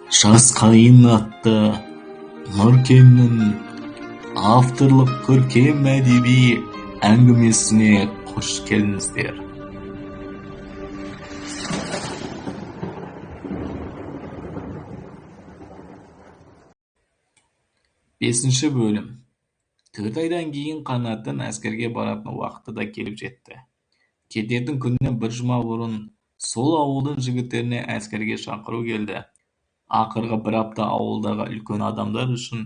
Жас қайын атты Нұркеннің авторлық көркем әдеби әңгімесіне қош келдіңіздер. Бесінші бөлім. 4 айдан кейін Қанаттың әскерге баратын уақыты да келіп жетті. Кететін күннен бір жұма бұрын сол ауылдың жігіттеріне әскерге шақыру келді. Ақырғы бір апта ауылдағы үлкен адамдар үшін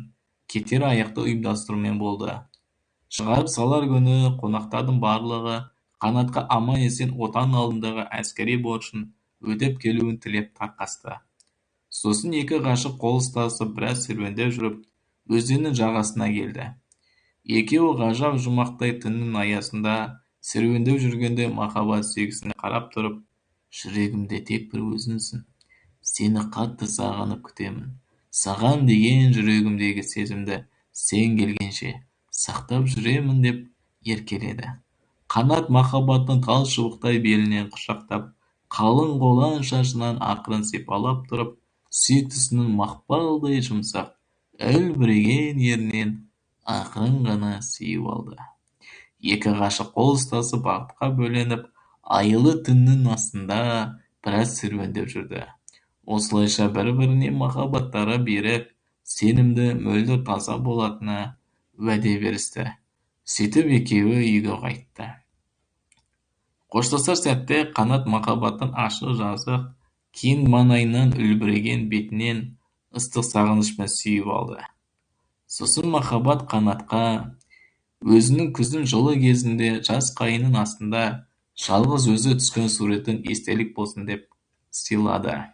кетер аяқты ұйымдастырумен болды. Шығарып салар күні қонақтардың барлығы Қанатқа аман-есен отан алдындағы әскери борышын өтеп келуін тілеп тарқасты. Сосын екі ғашық қол ұстасып біраз серуендеп жүріп, өзеннің жағасына келді. Екеуі ғажап жұмақтай түннің аясында серуендеп жүргенде махаббат сүйгісіне қарап тұрып, жүрегімде тек бір өзіңсің. Сені қатты сағынып күтемін. Саған деген жүрегімдегі сезімді сен келгенше сақтап жүремін деп еркеледі. Қанат махаббаттың тал шыбықтай белінен құшақтап, қалың қолаң шашынан ақырын сипалап тұрып, сүйіктісінің мақпалдай жұмсақ, үлбіреген ернен ақырын ғана сүйіп алды. Екі ғашық қол ұстасып бақытқа бөленіп, айлы түннің астында біраз серуендеп жүрді. Осылайша бір-біріне махаббаттары берік, сенімді, мөлдір таза болатынына уәде берісті. Сөйтіп екеуі үйге қайтты. Қоштасар сәтте Қанат махаббаттың ашық жазық, кең маңайынан үлбіреген бетінен ыстық сағынышпен сүйіп алды. Сосын махаббат Қанатқа өзінің күздің жылы кезінде жас қайының астында жалғыз өзі түскен суретін естелік болсын деп сыйлады.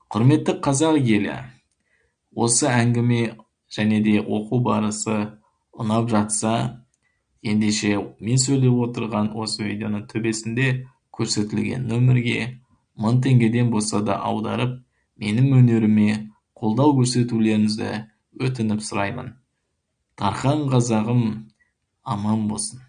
Құрметті қазақ елі, осы әңгіме және де оқу барысы ұнап жатса, ендеше мен сөйлеп отырған осы видеоның төбесінде көрсетілген нөмірге 1000 теңгеден болса да аударып, менің өнеріме қолдау көрсетулеріңізді өтініп сұраймын. Тархан қазағым аман болсын.